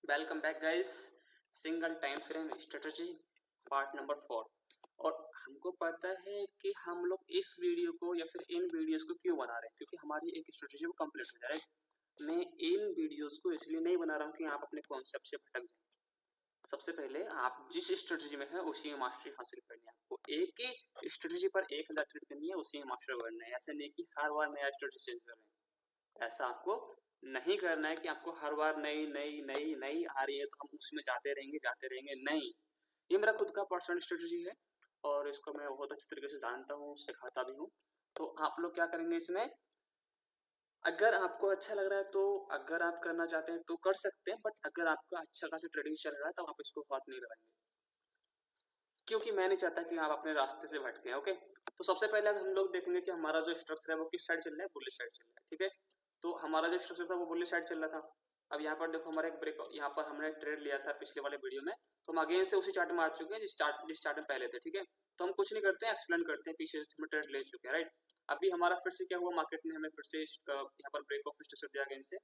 Welcome back guys. Single time frame strategy part number 4। और हमको पता है कि हम लोग इस वीडियो को या फिर इन वीडियोस को क्यों बना रहे हैं, क्योंकि हमारी एक स्ट्रेटजी वो कंप्लीट हो जाए। मैं इन वीडियोस को इसलिए नहीं बना रहा हूँ कि आप अपने कॉन्सेप्ट से भटक जाए। सबसे पहले आप जिस स्ट्रेटजी में है उसी में मास्टरी हासिल करनी है। आपको एक ही स्ट्रेटजी पर 1000 ट्रेड करनी है, उसी में मास्टर बनना है। ऐसा नहीं कि हर बार नया स्ट्रेटजी चेंज कर रहे हैं। ऐसा आपको नहीं करना है कि आपको हर बार नई नई नई नई आ रही है तो हम उसमें जाते रहेंगे। नहीं, ये मेरा खुद का पर्सनल स्ट्रेटजी है और इसको मैं बहुत अच्छी तरीके से जानता हूँ, सिखाता भी हूँ। तो आप लोग क्या करेंगे इसमें, अगर आपको अच्छा लग रहा है तो अगर आप करना चाहते हैं तो कर सकते हैं, बट अगर आपका अच्छा खासा ट्रेडिंग चल रहा है तो आप इसको हाथ नहीं लगाएंगे, क्योंकि मैं नहीं चाहता कि आप अपने रास्ते से भटके। ओके, तो सबसे पहले हम लोग देखेंगे कि हमारा जो स्ट्रक्चर है वो किस साइड चल रहा है, बुलिश साइड चल रहा है। ठीक है, तो हमारा जो स्ट्रक्चर था वो बुलिश साइड चल रहा था। अब यहाँ पर देखो हमारा एक ब्रेक, यहाँ पर हमने ट्रेड लिया था पिछले वाले वीडियो में, तो हम अगेन से उसी चार्ट में आ चुके हैं जिस चार्ट में पहले थे। ठीक है, तो हम कुछ नहीं करते हैं, एक्सप्लेन करते हैं, पीछे हम ट्रेड ले चुके हैं। राइट, अभी हमारा फिर से क्या हुआ, मार्केट ने हमें फिर से यहाँ पर ब्रेक ऑफ स्ट्रक्चर दिया अगेन से।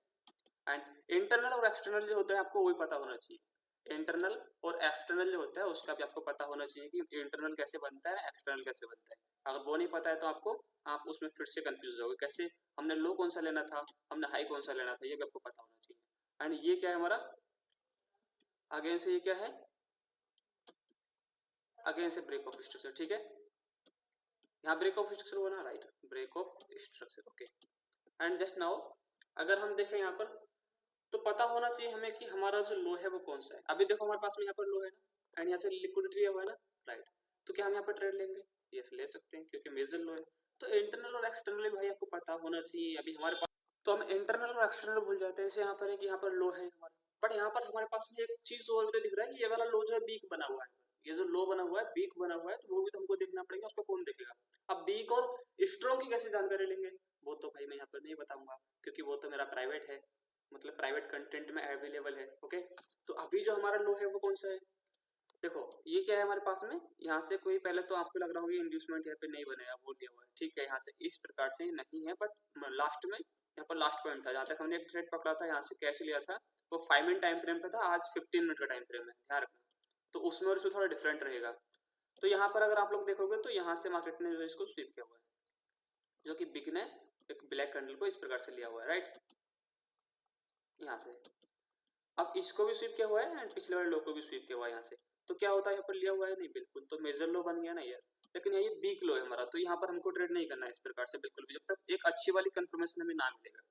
एंड इंटरनल और एक्सटर्नल जो होता है आपको वही पता होना चाहिए। इंटरनल और एक्सटर्नल जो होता है उसका भी आपको पता होना चाहिए कि इंटरनल कैसे बनता है, एक्सटर्नल कैसे बनता है। अगर वो नहीं पता है तो आप उसमें फिर से कंफ्यूज होगे, कैसे हमने लो कौन सा लेना था, हमने हाई कौन सा लेना था, ये भी आपको पता होना चाहिए। एंड ये क्या है हमारा, अगेन से ये क्या है, अगेन से ब्रेक ऑफ स्ट्रक्चर। ठीक है, यहाँ ब्रेक ऑफ स्ट्रक्चर हुआ ना, right, break of structure. Okay, and just now अगर हम देखें यहाँ पर तो पता होना चाहिए हमें कि हमारा जो लो है वो कौन सा है। अभी देखो हमारे पास में यहाँ पर लो है ना, एंड यहाँ से लिक्विडिटी लिया हुआ है ना, राइट। तो क्या हम यहाँ पर ट्रेड लेंगे? यस, ले सकते हैं क्योंकि मेजर लो है। तो इंटरनल और एक्सटर्नल भाई आपको पता होना चाहिए। अभी हमारे पास तो हम इंटरनल और एक्सटर्नल भूल जाते हैं। जैसे यहाँ पर है कि यहाँ पर लो है हमारा, बट यहाँ पर हमारे पास में एक चीज और भी दिख रहा है कि ये वाला लो जो है वीक बना हुआ है। ये जो लो बना हुआ है वीक बना हुआ है, तो वो भी तो हमको देखना पड़ेगा, उसको कौन देखेगा। अब वीक और स्ट्रॉन्ग की कैसे जानकारी लेंगे, वो तो भाई मैं यहाँ पर नहीं बताऊंगा, क्योंकि वो तो मेरा प्राइवेट है, मतलब प्राइवेट कंटेंट में अवेलेबल है। ओके, तो अभी जो हमारा लो है वो कौन सा है, देखो ये क्या है हमारे पास में, यहाँ से कोई पहले तो आपको लग रहा होगा इंड्यूसमेंट यहाँ पे नहीं बनेगा, वो दिया हुआ है। ठीक है, यहाँ से इस प्रकार से नहीं है, बट लास्ट में यहाँ पर लास्ट पॉइंट था जहां तक हमने एक ट्रेड पकड़ा था, यहाँ से कैश लिया था, वो 5 मिनट टाइम फ्रेम पे था, आज 15 मिनट का टाइम फ्रेम है, ध्यान रखना। तो उसमें और इसमें थोड़ा डिफरेंट रहेगा। तो यहाँ पर अगर आप लोग देखोगे तो यहाँ से मार्केट ने जो इसको स्वीप किया हुआ है, जो कि बिग ने एक ब्लैक कैंडल को इस प्रकार से लिया हुआ है, राइट, यहाँ से। अब इसको भी स्वीप किया हुआ है एंड पिछले वाले लो को भी स्वीप किया हुआ है यहाँ से। तो क्या होता है, यहाँ पर लिया हुआ है नहीं, बिल्कुल तो मेजर लो बन गया ना, यस। लेकिन ये वीक लो है हमारा, तो यहाँ पर हमको ट्रेड नहीं करना है इस प्रकार से बिल्कुल भी, जब तक एक अच्छी वाली कंफर्मेशन हमें ना मिलेगा।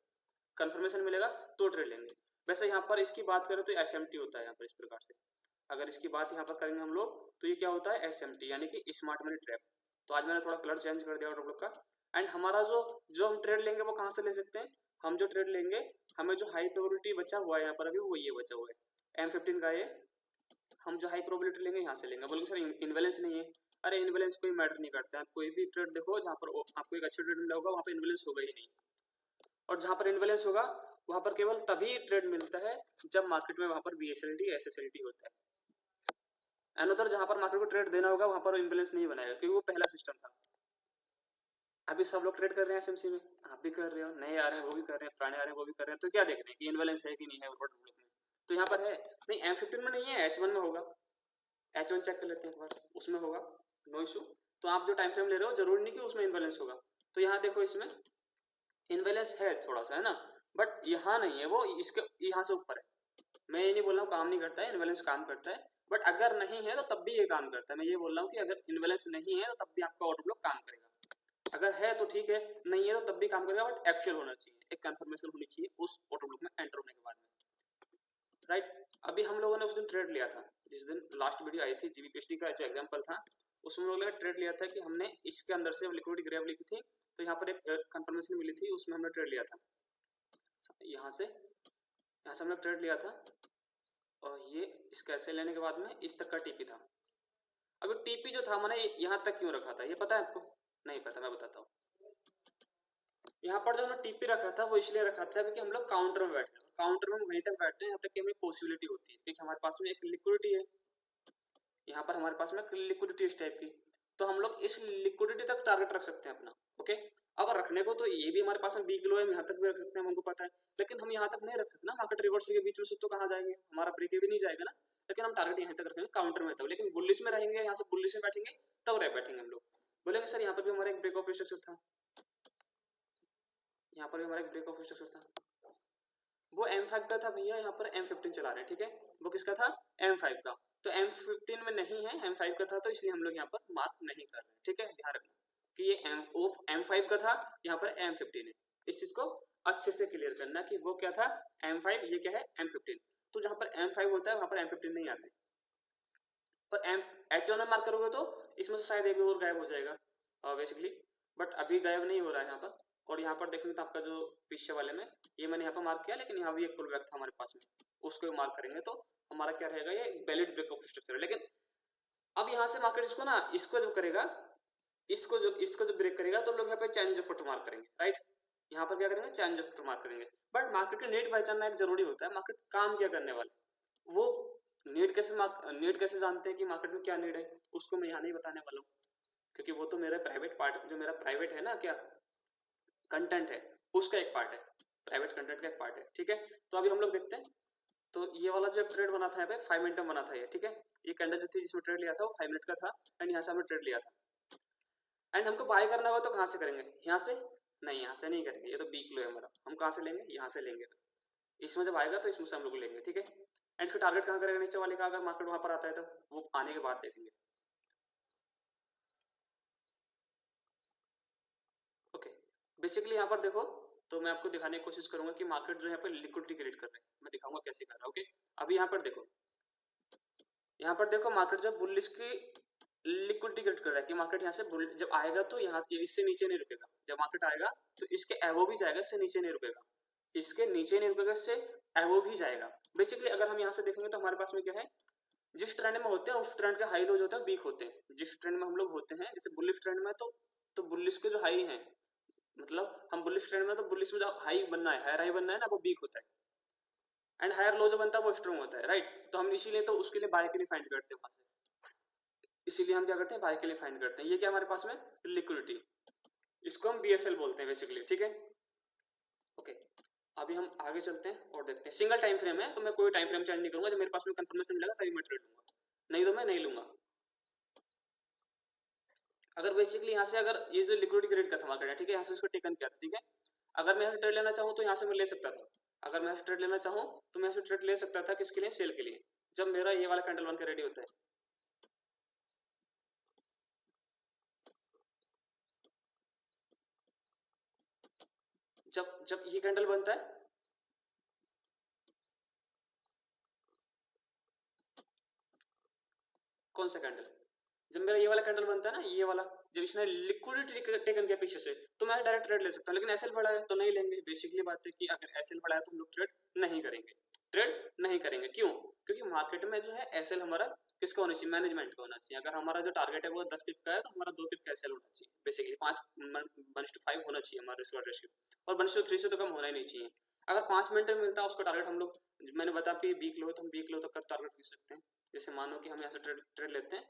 कंफर्मेशन मिलेगा तो ट्रेड लेंगे। वैसे यहाँ पर इसकी बात करें तो एसएमटी होता है यहाँ पर इस प्रकार से। अगर इसकी बात यहाँ पर करेंगे हम लोग तो ये क्या होता है, एसएमटी यानी कि स्मार्ट मनी ट्रैप। तो आज मैंने थोड़ा कलर चेंज कर दिया ऑर्डर ब्लॉक का। एंड हमारा जो जो हम ट्रेड लेंगे वो कहाँ से ले सकते हैं, हम जो ट्रेड लेंगे, हमें जो हाई प्रोबेबिलिटी बचा हुआ है यहाँ पर अभी वो ये बचा हुआ है M15 का, ये हम जो हाई प्रोबेबिलिटी लेंगे यहाँ से लेंगे। बोलोगे सर इनवैलेंस नहीं है, अरे इनवैलेंस कोई मैटर नहीं करता है। आप कोई भी ट्रेड देखो जहाँ पर आपको एक अच्छी ट्रेड मिला होगा, वहाँ पर इनवैलेंस होगा ही नहीं। और जहां पर इनवैलेंस होगा वहां पर केवल तभी ट्रेड मिलता है जब मार्केट में वहां पर BSLT SSLT होता है। अनदर जहां पर मार्केट को ट्रेड देना होगा वहां पर इनवैलेंस नहीं बनाएगा, क्योंकि वो पहला सिस्टम था। अभी सब लोग ट्रेड कर रहे हैं SMC में, आप भी कर रहे हो, नए आ रहे हैं वो भी कर रहे हैं, पुराने आ रहे हैं वो भी कर रहे हैं, तो क्या देख रहे हैं कि इनवैलेंस है कि नहीं है ऑर्डर ब्लॉक में। तो यहाँ पर है नहीं, M15 में नहीं है, H1 में होगा। H1 चेक कर लेते हैं एक बार, उसमें होगा, नो इशू। तो आप जो टाइम फ्रेम ले रहे हो जरूरी नहीं कि उसमें इनवैलेंस होगा। तो यहाँ देखो इसमें इनवैलेंस है थोड़ा सा, है ना, बट यहाँ नहीं है, वो इसके यहाँ से ऊपर है। मैं ये नहीं बोल रहा हूँ काम नहीं करता है, इनवैलेंस काम करता है, बट अगर नहीं है तो तब भी ये काम करता है। मैं ये बोल रहा हूँ कि अगर इनवैलेंस नहीं है तो तब भी आपका ऑर्डर ब्लॉक काम करेगा। अगर है तो ठीक है, नहीं है तो तब भी काम करेगा, बट एक्चुअल होना चाहिए, एक कंफर्मेशन होनी चाहिए उस ऑर्डर ब्लॉक में एंटर होने के बाद में, राइट। अभी हम लोगों ने उस दिन ट्रेड लिया था, जिस दिन लास्ट वीडियो आई थी GBPST का जो एग्जाम्पल था, उसमें लोगों ने ट्रेड लिया था कि हमने इसके अंदर से लिक्विडिटी ग्रैब लिखी थी, तो यहाँ पर एक कंफर्मेशन मिली थी, उसमें हमने ट्रेड लिया था। यहाँ से हमने ट्रेड लिया था और ये इसका ऐसे लेने के बाद में इस तक का टीपी था। अभी टीपी जो था मैंने यहाँ तक क्यों रखा था, ये पता है आपको? नहीं पता, मैं बताता हूँ। यहाँ पर जो हमने टीपी रखा था वो इसलिए रखा था क्योंकि हम लोग काउंटर में बैठे हैं, काउंटर में वहीं तक बैठे हैं यहाँ तक कि हमें पॉसिबिलिटी होती है, क्योंकि हमारे पास में एक लिक्विडिटी है, यहाँ पर हमारे पास में लिक्विडिटी इस टाइप की, तो हम लोग इस लिक्विडिटी तक टारगेट रख सकते हैं अपना। ओके, अब रखने को तो ये भी हमारे पास में बी लो है, यहाँ तक भी रख सकते हैं, हमको पता है, लेकिन हम यहाँ तक नहीं रख सकते ना, मार्केट रिवर्स के बीच में से तो कहाँ जाएंगे, हमारा ब्रेक भी नहीं जाएगा ना, लेकिन हम टारगेट यहाँ तक रखेंगे काउंटर में, तब लेकिन बुलिश में रहेंगे, यहाँ से बुलिश में बैठेंगे तब रह बैठेंगे हम लोग। बोलेंगे सर यहाँ पर भी हमारा एक ब्रेक ऑफ स्ट्रक्चर था, यहाँ पर भी हमारा एक ब्रेक ऑफ स्ट्रक्चर था, वो M5 का था भैया, यहाँ पर M15 चला रहे हैं, ठीक है, वो किसका था, M5 का, तो M15 में नहीं है, M5 का था, तो इसलिए हम लोग यहाँ पर मार्क नहीं कर रहे, ठीक है, ध्यान रखना कि ये M5 का था, यहाँ पर M15 है, इस चीज को अच्छे से क्लियर करना कि वो क्या था M5, ये क्या है M15, तो जहां पर M5 होता है वहां पर M15 नहीं आते, पर H1 में मार्क करोगे तो इसमें से शायद एक और गायब हो जाएगा बेसिकली, बट अभी गायब नहीं हो रहा है यहाँ पर, और यहाँ पर देखेंगे तो आपका जो पीछे वाले में ये मैंने यहाँ पर मार्क किया, लेकिन यहाँ भी एक फुल बैक था हमारे पास में, उसको मार्क करेंगे तो हमारा क्या रहेगा, ये वैलिड ब्रेक ऑफ स्ट्रक्चर है। लेकिन अब यहाँ से मार्केट इसको ना, इसको जो करेगा, इसको जो ब्रेक करेगा तो लोग यहाँ पे चेंज ऑफ फुट मार्क करेंगे, राइट, यहाँ पर क्या करेंगे, चेंज ऑफ फुट मार्क करेंगे, बट मार्केट की नीड पहचानना एक जरूरी होता है, मार्केट काम क्या करने वाले, वो नीड कैसे जानते हैं कि मार्केट में क्या नीड है, उसको मैं यहाँ नहीं बताने वाला हूँ, क्योंकि वो तो मेरा प्राइवेट पार्ट, जो मेरा प्राइवेट है ना, क्या कंटेंट है, उसका एक पार्ट है, प्राइवेट कंटेंट का एक पार्ट है, ठीक है। तो अभी हम लोग देखते हैं, तो ये वाला जो ट्रेड बना था यहाँ पे 5 मिनट में बना था ये, ठीक है, ये कैंडल जो थी जिसमें ट्रेड लिया था वो 5 मिनट का था, एंड यहाँ से हमने ट्रेड लिया था, एंड हमको बाय करना होगा तो कहाँ से करेंगे, यहाँ से नहीं, यहाँ से नहीं करेंगे, ये तो बी क्लो है हमारा, हम कहाँ से लेंगे, यहाँ से लेंगे, इसमें जब आएगा तो इसमें से हम लोग लेंगे, ठीक है, एंड इसका टारगेट कहाँ करेगा, नीचे वाले का, अगर मार्केट वहां पर आता है तो वो आने के बाद देखेंगे, ओके। बेसिकली यहाँ पर देखो, तो मैं आपको दिखाने की कोशिश करूंगा कि मार्केट जो यहाँ पर लिक्विडिटी क्रिएट कर रहे हैं, मैं दिखाऊंगा कैसे कर रहा है, ओके। अभी यहाँ पर देखो, मार्केट जब बुलिश की लिक्विडिटी क्रिएट कर रहा है कि मार्केट यहाँ से जब आएगा तो यहाँ इससे नीचे नहीं रुकेगा, जब मार्केट आएगा तो इसके एवो भी जाएगा, इससे नीचे नहीं रुकेगा, इसके नीचे नहीं रुकेगा, इससे एवो भी जाएगा। बेसिकली अगर हम यहाँ से देखेंगे तो हमारे पास में क्या है, जिस ट्रेंड में होते हैं उस ट्रेंड के हाई लो जो होता है वीक होते हैं, जिस ट्रेंड में हम लोग होते हैं, जैसे बुलिश ट्रेंड में तो बुलिश के जो हाई हैं, मतलब हम बुलिश ट्रेंड में तो बुलिश में जो हाई बनना है, हायर हाई बनना है ना, वो वीक होता है, एंड हायर लो जो बनता है वो स्ट्रॉन्ग होता है, राइट। तो हम इसीलिए तो उसके लिए बाय के लिए फाइंड करते हैं वहां से, इसीलिए हम क्या करते हैं, बाय के लिए फाइंड करते हैं। ये क्या हमारे पास में लिक्विडिटी, इसको हम BSL बोलते हैं बेसिकली, ठीक है, ओके। अभी हम आगे चलते हैं और देखते हैं, सिंगल टाइम फ्रेम है तो मैं कोई टाइम फ्रेम चेंज नहीं करूंगा, जब मेरे पास में कंफर्मेशन मिलेगा तभी मैं ट्रेड लूंगा, नहीं तो मैं नहीं लूंगा। अगर बेसिकली यहाँ से अगर ये जो लिक्विडिटी क्रिएट का था मार्केट है, ठीक है, यहाँ से इसको टेकन किया था, ठीक है, अगर मैं यहाँ से ट्रेड लेना चाहूँ तो यहाँ से मैं ले सकता था, अगर मैं यहाँ से ट्रेड लेना चाहूँ तो मैं यहाँ से ट्रेड ले सकता था, किसके लिए, सेल के लिए, जब मेरा ये वाला कैंडल बन के रेडी होता है, जब ये कैंडल बनता है, कौन सा कैंडल, जब मेरा ये वाला कैंडल बनता है ना, ये वाला, जब इसने लिक्विडिटी टेकन किया पीछे से, तो मैं डायरेक्ट ट्रेड ले सकता हूँ, लेकिन एसएल बढ़ा है तो नहीं लेंगे। बेसिकली बात है कि अगर एसएल बढ़ा है तो हम लोग ट्रेड नहीं करेंगे, क्यों, क्योंकि मार्केट में जो है एसएल हमारा किसका होना चाहिए, मैनेजमेंट का होना चाहिए। अगर हमारा जो टारगेट है वो 10 पिप का है तो हमारा 2 पिप का एसएल होना चाहिए, बेसिकली 5:5 होना चाहिए हमारा रिस्क रेशियो, और 1:3 से तो कम होना ही नहीं चाहिए। अगर 5 मिनट में मिलता है उसका टारगेट, हम लोग, मैंने बताया कि वीक लो, तो हम वीक लो तक का टारगेट ले सकते हैं। जैसे मानो कि हम यहाँ से ट्रेड लेते हैं,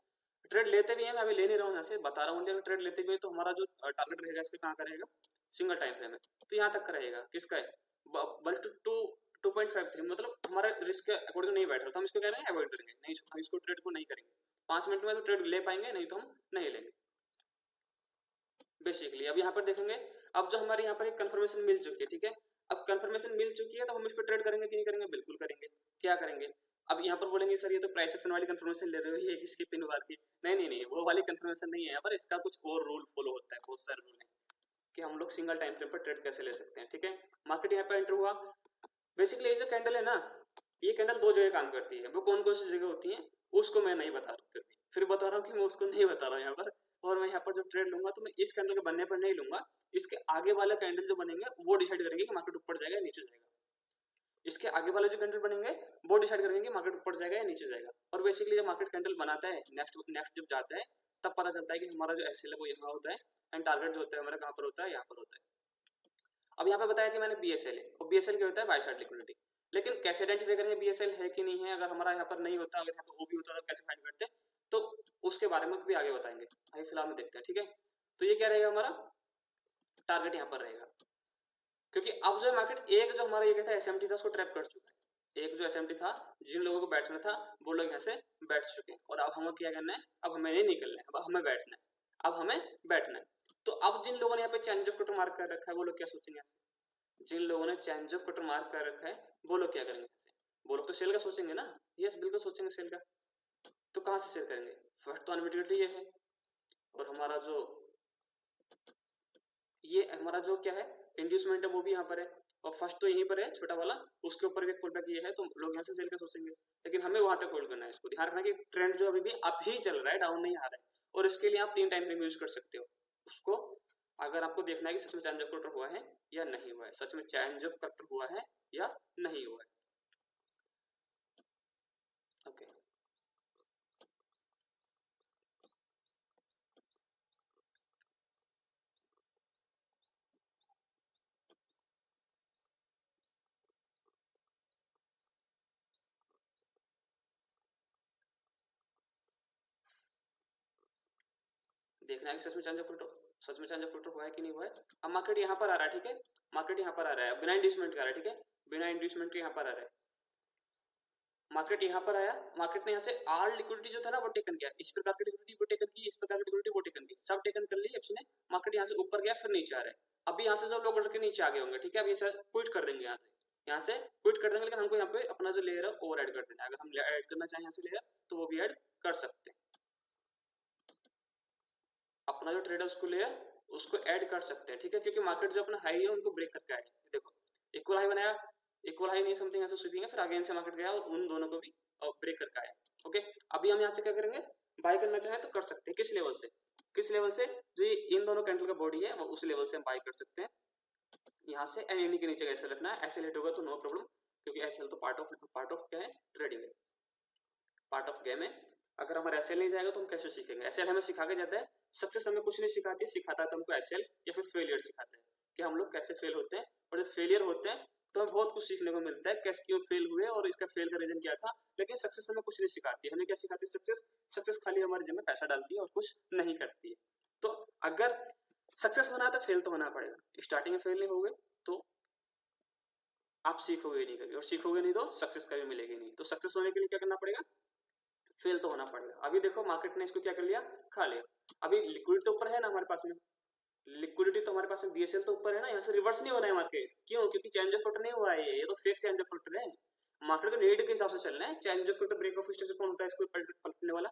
ट्रेड लेते भी हैं, मैं अभी ले नहीं रहा हूँ, यहाँ से बता रहा हूँ, अगर ट्रेड लेते भी हैं तो हमारा जो टारगेट रहेगा इसका कहाँ का रहेगा, सिंगल टाइम फ्रेम है, तो यहाँ तक का रहेगा, किसका है, 2.53, मतलब हमारा रिस्क के अकॉर्डिंग नहीं बैठ रहा, तो हम इसको कह रहे हैं अवॉइड करेंगे, नहीं, हम इसको ट्रेड को नहीं करेंगे, 5 मिनट में तो ट्रेड ले पाएंगे, नहीं तो हम नहीं लेंगे बेसिकली। अब यहाँ पर देखेंगे, अब जो हमारे यहाँ पर एक कंफर्मेशन मिल चुकी है, ठीक है, अब कंफर्मेशन मिल चुकी है तो हम इस पर ट्रेड करेंगे कि नहीं करेंगे, बिल्कुल करेंगे। क्या करेंगे, अब यहाँ पर बोलेंगे सर ये तो प्राइस एक्शन वाली कंफर्मेशन ले रहे हो, ये किसकी पिन बार की, नहीं, वो वाली कंफर्मेशन नहीं है यहाँ पर, इसका कुछ और रूल फॉलो होता है, बहुत सारे रूल है कि हम लोग सिंगल टाइम फ्रेम पर ट्रेड कैसे ले सकते हैं, ठीक है। मार्केट यहाँ पर एंटर हुआ, बेसिकली ये जो कैंडल है ना, ये कैंडल 2 जगह काम करती है, वो कौन कौन सी जगह होती है उसको मैं नहीं बता रहा हूँ, फिर बता रहा हूँ कि मैं उसको नहीं बता रहा हूँ यहाँ पर, और मैं यहाँ पर जब ट्रेड लूंगा तो मैं इस कैंडल के बनने पर नहीं लूंगा, इसके आगे वाले कैंडल जो बनेंगे वो डिसाइड करेंगे कि मार्केट ऊपर जाएगा या नीचे जाएगा, इसके आगे वाले जो कैंडल बनेंगे वो डिसाइड करेंगे कि मार्केट ऊपर जाएगा या नीचे जाएगा। और बेसिकली जब मार्केट कैंडल बनाता है, नेक्स्ट जब जाता है तब पता चलता है कि हमारा जो एसएल है वो यहाँ होता है, एंड टारगेट जो होता है हमारा कहाँ पर होता है, यहाँ पर होता है। अब यहाँ पे बताया कि मैंने BSL है, और BSL क्या होता है, बाय साइड लिक्विडिटी, लेकिन कैसे आइडेंटिफाई करेंगे BSL है कि नहीं है, अगर हमारा यहाँ पर नहीं होता, अगर यहाँ पर OB होता तो कैसे फाइंड करते हैं, तो उसके बारे में भी आगे बताएंगे, अभी फिलहाल में देखते हैं, ठीक है। तो ये क्या रहेगा हमारा टारगेट यहाँ पर रहेगा, क्योंकि अब जो मार्केट एक जो हमारा ये क्या था एसएमटी था उसको ट्रैप कर चुका है। एक जो एसएमटी था जिन लोगों को बैठना था वो लोग यहाँ से बैठ चुके हैं, और अब हमें क्या करना है, अब हमें नहीं निकलना है, अब हमें बैठना है, अब हमें बैठना है। तो अब जिन लोगों ने यहाँ पे चेंज ऑफ कटर मार्क कर रखा है वो लोग क्या सोचेंगे, जिन लोगों ने चेंज ऑफ कटर मार्क कर रखा है वो लोग क्या करेंगे, वो लोग तो सेल का सोचेंगे ना, यस बिल्कुल सोचेंगे सेल का। तो कहां से सेल करेंगे, फर्स्ट तो अनमिटिगेटली ये है, और हमारा जो क्या है इंड्यूसमेंट है वो भी यहाँ पर है, और फर्स्ट तो यहीं पर है छोटा वाला, उसके ऊपर भी पुल बैक ये है, तो लोग यहाँ से सेल का सोचेंगे। लेकिन हमें वहां तक होल्ड करना है, इसको ध्यान रखना कि ट्रेंड जो अभी भी अप ही चल रहा है, डाउन नहीं आ रहा है, और इसके लिए आप 3 टाइम फ्रेम यूज कर सकते हो उसको, अगर आपको देखना है कि सच में चेंज ऑफ कटर हुआ है या नहीं हुआ है, सच में चेंज ऑफ कटर हुआ है या नहीं हुआ है। ओके देखना है कि सच में चेंज ऑफ कटर हुआ है कि नहीं हुआ है। अब मार्केट यहाँ पर आ रहा है, ठीक है, मार्केट यहाँ पर आ रहा है बिना इंड्यूसमेंट का आ रहा है, ठीक है, बिना इंड्यूसमेंट के यहाँ पर आ रहा है, मार्केट यहाँ पर आया, मार्केट ने यहाँ से आल लिक्विडिटी जो था ना वो टेकन किया, इस प्रकार की लिक्विडिटी वो टेकन की, इस प्रकार की लिक्विडिटी वो टेकन की, सब टेकन कर ली उसने, मार्केट यहाँ से ऊपर गया फिर नीचे आ रहा है। अभी यहाँ से जो लोग के नीचे आ गए होंगे, ठीक है, अभी क्विट कर देंगे, यहाँ से क्विट कर देंगे, लेकिन हमको यहाँ पे अपना जो लेयर है ओवर ऐड कर देना है, अगर हम ऐड करना चाहें यहाँ से लेयर तो वो भी ऐड कर सकते हैं, अपना जो ट्रेड है उसको लेयर उसको ऐड कर सकते हैं, ठीक है, क्योंकि मार्केट जो अपना हाई है उनको ब्रेक करके आए, देखो इक्वल हाई बनाया, इक्वल हाई नहीं समथिंग ऐसे स्वीपिंग है, फिर अगेन से मार्केट गया और उन दोनों को भी ब्रेक करके आया। ओके, अभी हम यहाँ से क्या करेंगे, बाय करना चाहें तो कर सकते हैं, किस लेवल से, किस लेवल से, जो ये इन दोनों कैंडल का बॉडी है वो उस लेवल से हम बाय कर सकते हैं यहाँ से, एंड इन्हीं के नीचे ऐसे रखना है, ऐसे लेट होगा तो नो प्रॉब्लम, क्योंकि ऐसे तो पार्ट ऑफ क्या है, ट्रेडिंग है, पार्ट ऑफ गेम है। अगर हमारा एसएल नहीं जाएगा तो हम कैसे सीखेंगे, एसएल हमें सिखा के जाता है, सक्सेस हमें कुछ नहीं सिखाती, सिखाता है तो हमको एसएल या फिर फेलियर सिखाता है कि हम लोग कैसे फेल होते हैं, और जब फेलियर होते हैं तो हमें बहुत कुछ सीखने को मिलता है, कैसे क्यों फेल हुए और इसका फेल का रीजन क्या था। लेकिन सक्सेस हमें कुछ नहीं सिखाती, हमें क्या सिखाती है सक्सेस खाली हमारे जेब में पैसा डालती है और कुछ नहीं करती है। तो अगर सक्सेस होना है तो फेल तो होना पड़ेगा, स्टार्टिंग में फेल नहीं होगे तो आप सीखोगे नहीं कभी, और सीखोगे नहीं तो सक्सेस कभी मिलेगी नहीं। तो सक्सेस होने के लिए क्या करना पड़ेगा, फेल तो होना पड़ेगा। अभी देखो मार्केट ने इसको क्या कर लिया, खा लिया, अभी लिक्विडिटी तो ऊपर है ना हमारे पास में, लिक्विडिटी तो हमारे पास में, बीएसएल तो ऊपर है ना, यहाँ से रिवर्स नहीं होना है मार्केट, क्यों, क्योंकि चेंज ऑफ कटर नहीं हुआ है, ये तो फेक चेंज ऑफ कटर है, मार्केट का नीड के हिसाब से चलना है। Change of character break of structure कौन होता है इसको पलटने वाला,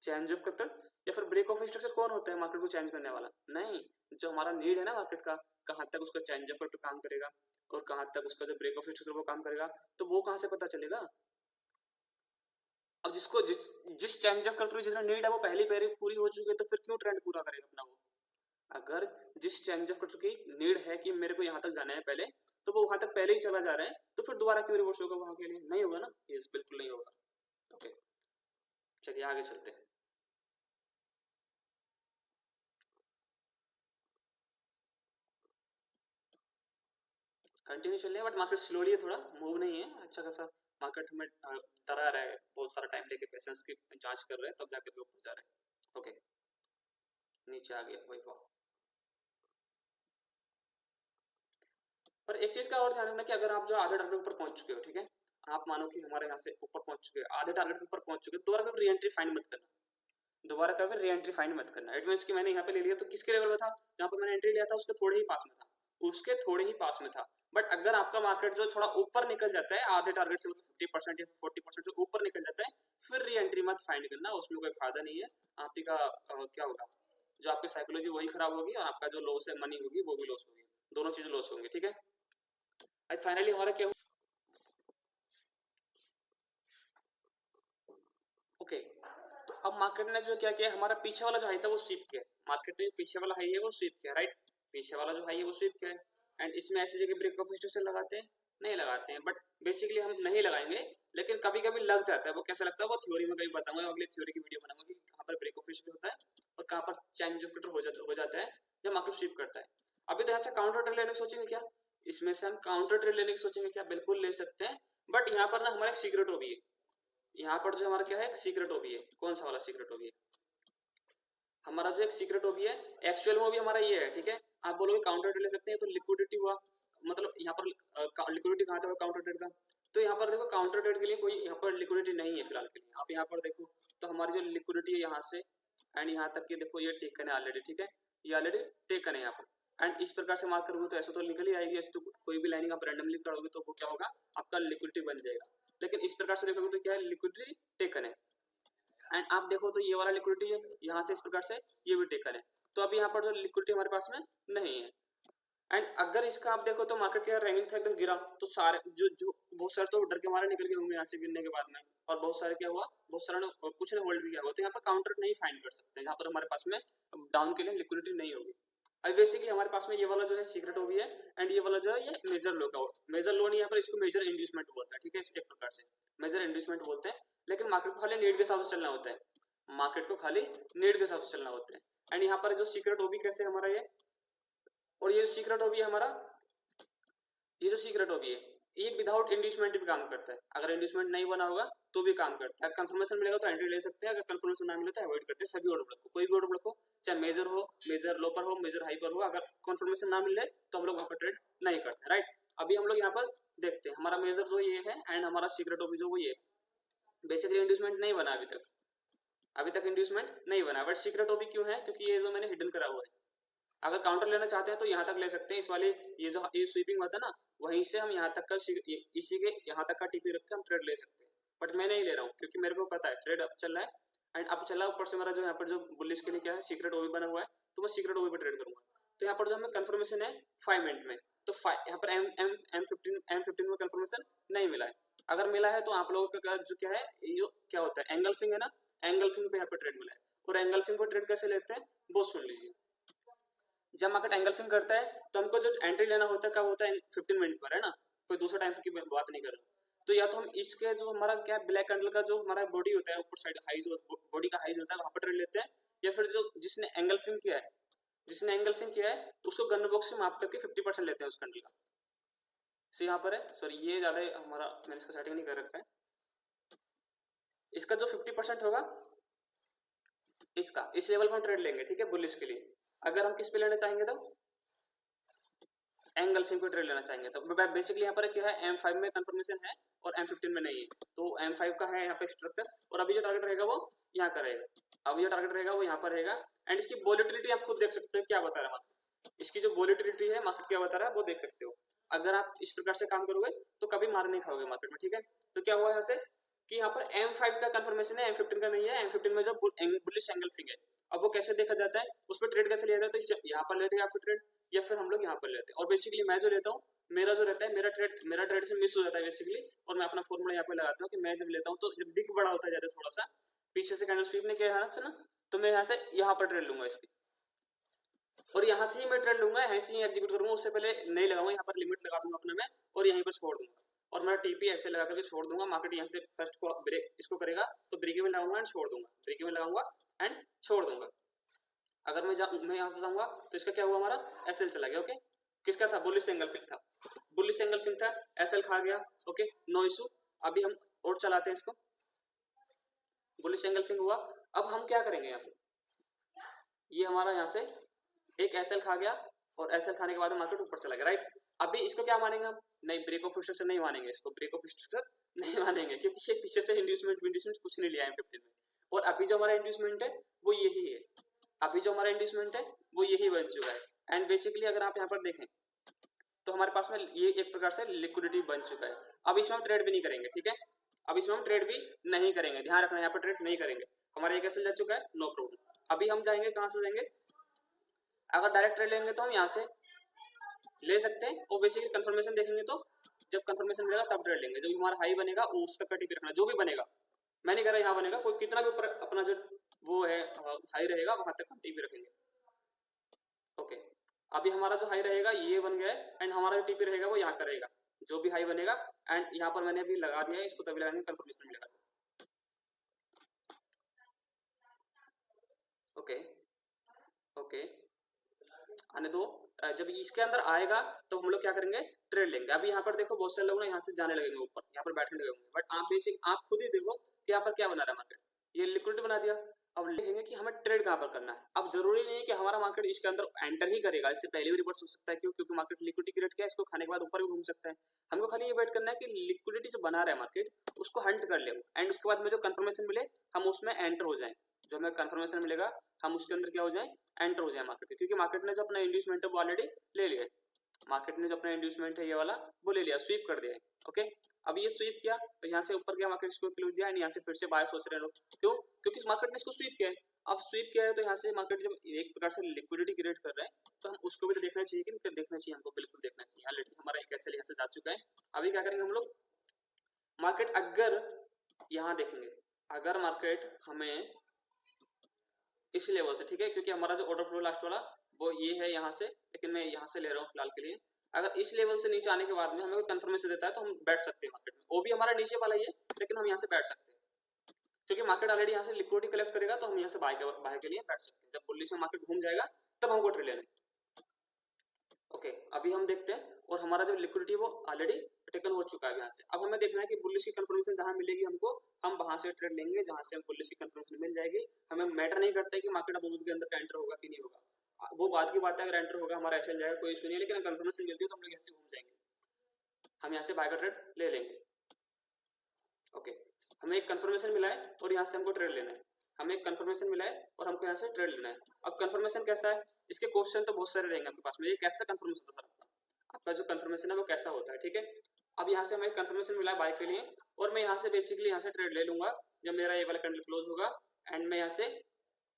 चेंज ऑफ कटर या फिर ब्रेक ऑफ स्ट्रक्चर कौन होता है मार्केट को चेंज करने वाला, नहीं, जो हमारा नीड है ना मार्केट का, कहां तक उसका चेंज ऑफ कटर काम करेगा और कहां तक उसका जो ब्रेक ऑफ स्ट्रक्चर वो काम करेगा, तो वो कहां से पता चलेगा। अब जिसको जिस चेंज ऑफ कटर जितना नीड है वो पहली पूरी हो चुकी है, तो फिर क्यों ट्रेंड पूरा करेगा अपना वो, अगर जिस चेंज ऑफ कटर की नीड है कि मेरे को यहाँ तक जाना है पहले, तो वो वहां तक पहले ही चला जा रहा है, तो फिर दोबारा क्यों रिवर्स होगा वहां के लिए, नहीं होगा ना, ये बिल्कुल नहीं होगा। ओके चलिए आगे चलते हैं। कंटिन्यू चल रहे हैं बट मार्केट स्लोली है, थोड़ा मूव नहीं है अच्छा खासा, मार्केट में डरा रहा है, बहुत सारा टाइम लेके पेशेंस की जांच कर रहे हैं तब जाकर ऊपर जा रहे हैं। ओके नीचे आ गया वही वाह। पर एक चीज का और ध्यान रखना कि अगर आप जो आधे टारगेट ऊपर पहुंच चुके हो, ठीक है, आप मानो कि हमारे यहाँ से ऊपर पहुंच चुके हो, आधे टारगेट ऊपर पहुंच चुके हो, दोबारा कभी री एंट्री फाइंड मत करना, दोबारा कभी री एंट्री फाइंड मत करना। इट मींस कि मैंने यहाँ पे ले लिया तो किसके लेवल में था, जहाँ पर मैंने एंट्री लिया था उसके थोड़े ही पास में था, उसके थोड़े ही पास में था। बट अगर आपका मार्केट जो थोड़ा ऊपर निकल जाता है आधे टारगेट से, मतलब 50% या 40% से ऊपर निकल जाता है, फिर री एंट्री मत फाइंड करना, उसमें कोई फायदा नहीं है। आप ही का क्या होगा, जो आपकी साइकोलॉजी वही खराब होगी और आपका जो लॉस है मनी होगी वो भी लॉस होगी, दोनों चीजें लॉस होंगे। ठीक है, अब फाइनली हमारा क्या ओके तो अब मार्केट ने जो क्या किया, हमारा पीछे वाला जो हाई था वो स्वीप किया, मार्केट ने पीछे वाला हाई है वो स्वीप किया, राइट, पीछे वाला जो हाई है वो स्वीप किया है। एंड इसमें ऐसी जगह ब्रेक ऑफ स्ट्रक्चर लगाते हैं, नहीं लगाते हैं, बट बेसिकली हम नहीं लगाएंगे, लेकिन कभी कभी लग जाता है। वो कैसा लगता है वो थ्योरी में कभी बताऊंगा, अगली थ्योरी की वीडियो बनाऊंगा कि कहाँ पर ब्रेक ऑफ स्ट्रक्चर होता है और कहाँ पर चेंज ऑफ कटर हो जाता है जब मार्केट स्वीप करता है। अभी तो यहाँ से काउंटर ट्रेड लेने सोचेंगे क्या, इसमें से हम काउंटर ट्रेड लेने की सोचेंगे क्या, बिल्कुल ले सकते हैं, बट यहाँ पर ना हमारा एक सीक्रेट हो भी है, यहाँ पर जो हमारा क्या है, एक सीक्रेट ओबी है। कौन सा वाला सीक्रेट ओबी है, हमारा जो एक सीक्रेट ओबी है, एक्चुअल में भी हमारा ये है, ठीक है, आप बोलोगे काउंटर ट्रेड ले सकते हैं, तो लिक्विडिटी हुआ, मतलब यहाँ पर लिक्विडिटी कहाँ तक काउंटर ट्रेड का, तो यहाँ पर देखो काउंटर ट्रेड के लिए कोई यहाँ पर लिक्विडिटी नहीं है फिलहाल के लिए। आप यहाँ पर देखो तो हमारी जो लिक्विडिटी है यहाँ से एंड यहाँ तक की देखो ये टेकन है ऑलरेडी, ठीक है, ये ऑलरेडी टेकन है यहाँ पर। एंड इस प्रकार से मार्क करोगे तो ऐसे तो निकल ही आएगी, ऐसे तो कोई भी लाइनिंग आप रैंडमली करोगे तो वो क्या होगा, आपका लिक्विडिटी बन जाएगा। लेकिन इस प्रकार से देखोगे तो क्या है, लिक्विडिटी टेकन है। एंड आप देखो तो ये वाला लिक्विडिटी है, यहाँ से इस प्रकार से ये भी टेकन है, तो अभी यहाँ पर जो लिक्विडिटी हमारे पास में नहीं है। एंड अगर इसका आप देखो तो मार्केट का रैंकिंग था एकदम गिरा, तो सारे जो बहुत सारे तो डर के मारे निकल गए होंगे यहाँ से गिरने के बाद में, और बहुत सारे क्या हुआ, बहुत सारे ने कुछ ने होल्ड भी किया हुआ, तो यहाँ पर काउंटर नहीं फाइंड कर सकते, यहाँ पर हमारे पास में डाउन के लिए लिक्विडिटी नहीं होगी। अब बेसिकली हमारे पास में ये वाला जो है सीक्रेट ओबी है, एंड ये वाला जो है ये मेजर लो का, मेजर लो नहीं, यहाँ पर इसको मेजर इंड्यूसमेंट बोलता है, ठीक है, एक प्रकार से मेजर इंड्यूसमेंट बोलते हैं। लेकिन मार्केट को खाली नीड के हिसाब से चलना होता है, मार्केट को खाली नीड के हिसाब से चलना होता है। एंड यहाँ पर जो सीक्रेट ओबी कैसे हमारा ये, और ये सीक्रेट ओबी है हमारा, ये जो सीक्रेट ओबी है ये विदाउट इंड्यूसमेंट भी काम करता है, अगर इंड्यूसमेंट नहीं बना होगा तो भी काम करता है। कंफर्मेशन मिलेगा तो एंट्री ले सकते हैं, अगर कंफर्मेशन ना मिले तो अवॉइड करते हैं सभी ऑर्डर ब्लॉक को, कोई भी ऑर्डर ब्लॉक हो, चाहे मेजर हो, मेजर लो पर हो, मेजर हाई पर हो, अगर कंफर्मेशन ना मिले तो हम लोग वहां पर ट्रेड नहीं करते, राइट। अभी हम लोग यहाँ पर देखते हैं हमारा मेजर जो ये है एंड हमारा सीक्रेट ओबी जो वो ये, बेसिकली इंड्यूसमेंट नहीं बना अभी तक इंड्यूसमेंट नहीं बना, बट सीक्रेट ओबी क्यों है, क्योंकि ये जो मैंने हिडन करा हुआ है। अगर काउंटर लेना चाहते हैं तो यहाँ तक ले सकते हैं, इस वाले ये जो ये स्वीपिंग होता है ना, वहीं से हम यहाँ तक का इसी के यहाँ तक का टीपी रख के हम ट्रेड ले सकते हैं, बट मैं नहीं ले रहा हूँ क्योंकि मेरे को पता है ट्रेड अब चल रहा है एंड अब चल रहा है ऊपर से मेरा जो यहाँ पर जो बुलिश के लिए क्या है सीक्रेट ओबी बना हुआ है, तो मैं सीक्रेट ओबी पर ट्रेड करूंगा। तो यहाँ पर जो हमें कंफर्मेशन है 5 मिनट में, तो यहाँ पर M15 में कंफर्मेशन नहीं मिला है, अगर मिला है तो आप लोगों का जो क्या है, ये क्या होता है एंगल्फिंग है ना, एंगल्फिंग पे यहाँ पर ट्रेड मिला है। और एंगल्फिंग पर ट्रेड कैसे लेते हैं वो सुन लीजिए। जब मार्केट एंगल्फिंग करता है तो हमको जो एंट्री लेना होता है कब होता है, 15 मिनट पर, है ना, कोई दूसरा टाइम की बात नहीं कर रहा। तो या तो हम इसके जो हमारा क्या ब्लैक कैंडल का जो हमारा बॉडी होता है ऊपर साइड हाई, जो बॉडी का हाई होता है वहां पर ट्रेड लेते हैं, या फिर जो जिसने एंगल्फिंग किया है, उसको गन बॉक्स से माप करके 50% लेते हैं उस कैंडल का। यहाँ पर है, सॉरी ये ज्यादा हमारा मैंने इसका सेटिंग नहीं कर रखा है, इसका जो 50% होगा इसका इस लेवल पर हम ट्रेड लेंगे, ठीक है, बुलिश के लिए। अगर हम किस पे लेना चाहेंगे तो एंगल्फिंग पे ट्रेड लेना चाहेंगे तो बेसिकली यहाँ पर क्या है M5 में कंफर्मेशन है और M15 में नहीं है, तो M5 का है यहाँ पे स्ट्रक्चर, और अभी जो टारगेट रहेगा वो यहाँ का रहेगा, अभी जो टारगेट रहेगा वो यहाँ पर रहेगा। एंड इसकी वोलेटिलिटी आप खुद देख सकते हो क्या बता रहा है मार्केट, इसकी जो वोलेटिलिटी है मार्केट क्या बता रहा है वो देख सकते हो। अगर आप इस प्रकार से काम करोगे तो कभी मार नहीं खाओगे मार्केट में, ठीक है। तो क्या हुआ यहाँ से कि यहाँ पर M5 का कंफर्मेशन है, M15 का नहीं है। M15 में जो बुलिश एंगल्फिंग है, अब वो कैसे देखा जाता है, उस पर ट्रेड कैसे लिया जाता है, तो यहाँ पर लेते हैं या फिर ट्रेड, या फिर हम लोग यहाँ पर लेते हैं। और बेसिकली मैं जो लेता हूँ, मेरा जो रहता है मेरा ट्रेड से मिस हो जाता है बेसिकली, और मैं अपना फॉर्मूला यहाँ पे लगाता हूँ कि मैं जब लेता हूँ तो जब बिग बड़ा होता है ज्यादा थोड़ा सा पीछे से कैंडल स्वीप ने किया है ना, तो मैं यहाँ से यहाँ पर ट्रेड लूंगा इसकी, और यहाँ से ही मैं ट्रेड लूंगा, यहाँ से ही एग्जीक्यूट करूंगा, उससे पहले नहीं लगाऊंगा, यहाँ पर लिमिट लगा दूंगा अपने में और यहीं पर छोड़ दूंगा, और मेरा टीपी ऐसे लगा करके छोड़ दूंगा। मार्केट यहाँ से फर्स्ट को ब्रेक इसको करेगा तो ब्रेक इवन लगाऊंगा एंड छोड़ दूंगा, ब्रेक इवन लगाऊंगा एंड छोड़ दूंगा। अगर मैं यहाँ से जाऊंगा तो इसका क्या हुआ, हमारा एसएल चला गया, ओके। किसका था, बुलिश एंगल्फिंग था, बुलिश एंगल्फिंग था, एसएल खा गया, ओके, नो इशू। अभी हम और चलाते हैं इसको, बुलिश एंगल्फिंग हुआ। अब हम क्या करेंगे, यहाँ पे ये हमारा यहाँ से एक एसएल खा गया और एसएल खाने के बाद मार्केट ऊपर चला गया, राइट। अभी इसको क्या मानेंगे हम, नहीं ब्रेक ऑफ स्ट्रक्चर नहीं मानेंगे, इसको ब्रेक ऑफ स्ट्रक्चर नहीं मानेंगे क्योंकि ये पीछे से इंड्यूसमेंट कुछ नहीं लिया है M15 में। और अभी जो हमारा इंड्यूसमेंट है वो यही है, अभी जो हमारा इंड्यूसमेंट है वो यही बन चुका है। एंड बेसिकली अगर आप यहाँ पर देखें तो हमारे पास में ये एक प्रकार से लिक्विडिटी बन चुका है। अब इसमें हम ट्रेड भी नहीं करेंगे, ठीक है, अब इसमें हम ट्रेड भी नहीं करेंगे, ध्यान रखना यहाँ पर ट्रेड नहीं करेंगे। हमारा एक एसएल जा चुका है, नो प्रॉब्लम। अभी हम जाएंगे कहाँ से जाएंगे, अगर डायरेक्ट ट्रेड लेंगे तो हम यहाँ से ले सकते हैं, और बेसिकली कंफर्मेशन देखेंगे तो जब कंफर्मेशन मिलेगा तब ट्रेड लेंगे, जब हमारा हाई बनेगा उस तक का टीपी रखना, जो भी बनेगा, मैं नहीं कह रहा यहाँ बनेगा, कोई कितना भी ऊपर अपना जो वो है हाई रहेगा वहां तक हम टीपी रखेंगे, ओके। अभी हमारा जो हाई रहेगा ये बन गया है एंड हमारा जो टीपी रहेगा वो यहाँ का रहेगा, जो भी हाई बनेगा। एंड यहाँ पर मैंने अभी लगा दिया है, इसको तभी लगाएंगे कंफर्मेशन मिलेगा, ओके ओके आने दो। जब इसके अंदर आएगा तो हम लोग क्या करेंगे, ट्रेड लेंगे। अभी यहाँ पर देखो बहुत सारे लोग ना यहाँ से जाने लगेंगे ऊपर, यहाँ पर बैठने लगेंगे, बट आप बेसिक आप खुद ही देखो कि यहाँ पर क्या बना रहा है मार्केट, ये लिक्विडिटी बना दिया। अब लिखेंगे कि हमें ट्रेड कहाँ पर करना है। अब जरूरी नहीं है कि हमारा मार्केट इसके अंदर एंटर ही करेगा, इससे पहले भी रिवर्स हो सकता है। क्यों? क्योंकि मार्केट लिक्विडिटी क्रिएट किया, इसको खाने के बाद ऊपर भी घूम सकता है। हमको खाली ये वेट करना है कि लिक्विडिटी जो बना रहा है मार्केट उसको हंट कर ले, एंड उसके बाद में जो कंफर्मेशन मिले हम उसमें एंटर हो जाए। जो हमें कंफर्मेशन मिलेगा हम उसके अंदर क्या हो जाए, एंटर हो जाए मार्केट के। क्योंकि मार्केट ने जो अपना इंड्यूसमेंट है वो ऑलरेडी ले लिया, मार्केट ने जो अपना इंड्यूसमेंट है ये वाला वो ले लिया, स्वीप कर दिया। ओके, अब ये स्वीप किया तो यहाँ से ऊपर गया मार्केट, इसको क्लोज दिया, एंड यहाँ से फिर से बाय सोच रहे हैं लोग। क्यों? क्योंकि इस मार्केट ने इसको स्वीप किया है। अब स्वीप किया है तो यहाँ से मार्केट जब एक प्रकार से लिक्विडिटी क्रिएट कर रहा है तो हम उसको भी तो देखना चाहिए कि देखना चाहिए, हमको बिल्कुल देखना चाहिए। ऑलरेडी हमारा एक एसएल यहाँ से जा चुका है। अभी क्या करेंगे हम लोग, मार्केट अगर यहाँ देखेंगे, अगर मार्केट हमें इस लेवल से, ठीक है, क्योंकि हमारा जो ऑर्डर फ्लो लास्ट वाला वो ये है यहाँ से, लेकिन मैं यहाँ से ले रहा हूँ फिलहाल के लिए। अगर इस लेवल से नीचे आने के बाद में हमें कोई कंफर्मेशन देता है तो हम बैठ सकते हैं मार्केट में। वो भी हमारा नीचे वाला ही है, लेकिन हम यहाँ से बैठ सकते हैं क्योंकि मार्केट ऑलरेडी यहाँ से लिक्विडिटी कलेक्ट करेगा, तो हम यहाँ से बाय के लिए बैठ सकते हैं। जब बुलिश में मार्केट घूम जाएगा तब हमको ट्रेड लेना है। ओके, अभी हम देखते हैं, और हमारा जो लिक्विडिटी वो ऑलरेडी टेकन हो चुका है यहाँ से। अब हमें देखना है कि बुलिश की कंफर्मेशन जहाँ मिलेगी हमको, हम वहां से ट्रेड लेंगे जहां से हम बुलिश की कंफर्मेशन मिल जाएगी। हमें मैटर नहीं करता है कि मार्केट अब के अंदर एंटर होगा कि नहीं होगा, वो बात की बात है। अगर एंटर होगा हमारा ऐसा जाएगा, कोई इशू नहीं है, लेकिन कंफर्मेशन मिलती है तो हम लोग यहाँ से घूम जाएंगे, हम यहाँ से बाय का ट्रेड ले लेंगे। ओके, हमें एक कंफर्मेशन मिला है और यहाँ से हमको ट्रेड लेना है, हमें एक कंफर्मेशन मिला है और हमको यहाँ से ट्रेड लेना है। अब कंफर्मेशन कैसा है, इसके क्वेश्चन तो बहुत सारे रहेंगे आपके पास में। ये कैसा कंफर्मेशन होता है, आपका जो कंफर्मेशन है वो कैसा होता है, ठीक है। अब यहाँ से हमें कंफर्मेशन मिला है बाय के लिए, और मैं यहाँ से बेसिकली यहाँ से ट्रेड ले लूंगा जब मेरा ये वाला कैंडल क्लोज होगा, एंड मैं यहाँ से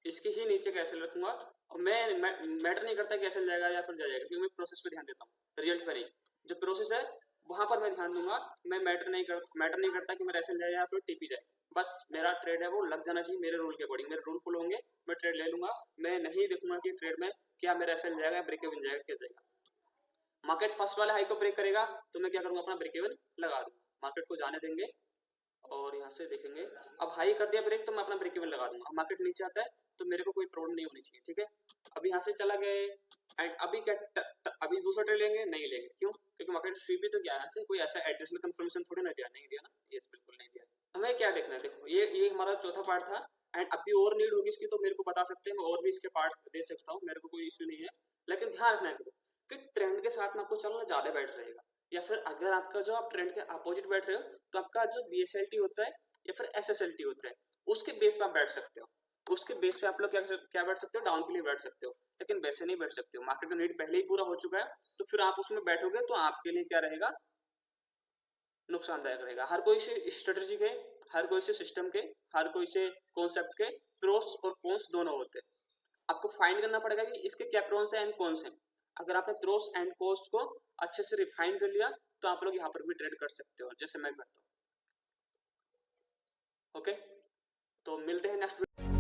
इसके ही नीचे का एसएल रखूंगा। और मैं मैटर नहीं करता कि एसएल जाएगा या फिर जाएगा, क्योंकि मैं प्रोसेस पे ध्यान देता हूँ, रिजल्ट पे नहीं। जो प्रोसेस है वहां पर मैं ध्यान दूंगा, मैं मैटर नहीं करता कि मेरा एसएल जाए या फिर टीपी जाए, बस मेरा ट्रेड है वो लग जाना चाहिए मेरे रूल के अकॉर्डिंग। मेरे रूल फॉलो होंगे, मैं ट्रेड ले लूंगा। मैं नहीं देखूंगा कि ट्रेड में क्या मेरा एसएल जाएगा, ब्रेक इवन जाएगा, क्या जाएगा। मार्केट फर्स्ट वाले हाई को ब्रेक करेगा तो मैं क्या करूंगा, अपना ब्रेक इवन लगा दूंगा, मार्केट को जाने देंगे। और यहाँ से देखेंगे, अब हाई कर दिया ब्रेक तो मैं अपना ब्रेक इवन लगा दूंगा। मार्केट नीचे आता है तो मेरे को कोई प्रॉब्लम नहीं होनी चाहिए, ठीक है। अभी यहाँ से चला गए, एंड अभी क्या अभी दूसरा ट्रेड लेंगे, नहीं लेंगे। क्यों? क्योंकि मार्केट स्वीप भी तो गया है, कोई ऐसा एडिशनल कंफर्मेशन थोड़ी ना दिया, नहीं दिया ना, यस बिल्कुल नहीं दिया। हमें क्या देखना है, देखो ये हमारा चौथा पार्ट था, एंड अभी और नीड होगी इसकी तो मेरे को बता सकते हैं, मैं और भी इसके पार्ट दे सकता हूँ, मेरे को कोई इश्यू नहीं है। लेकिन ध्यान रखना है कि ट्रेंड के साथ में आपको चलना ज्यादा बेटर रहेगा, या फिर अगर आपका जो आप ट्रेंड के अपोजिट बैठ रहे हो तो आपका जो बीएसएलटी होता है या फिर एसएसएलटी होता है उसके बेस पे आप बैठ सकते हो। उसके बेस पे आप लोग क्या बैठ सकते हो, डाउन के लिए बैठ सकते हो, लेकिन वैसे नहीं बैठ सकते हो। मार्केट का नीड पहले ही पूरा हो चुका है तो फिर आप उसमें बैठोगे तो आपके लिए क्या रहेगा, नुकसानदायक रहेगा। हर कोई से स्ट्रेटेजी के, हर कोई से सिस्टम के, हर कोई से कॉन्सेप्ट के प्रोस और कॉन्स दोनों होते हैं। आपको फाइंड करना पड़ेगा कि इसके क्या प्रोस है एंड कॉन्स है। अगर आपने प्रोस एंड कॉन्स को अच्छे से रिफाइन कर लिया तो आप लोग यहाँ पर भी ट्रेड कर सकते हो, जैसे मैं करता हूँ। ओके, तो मिलते हैं नेक्स्ट वीडियो।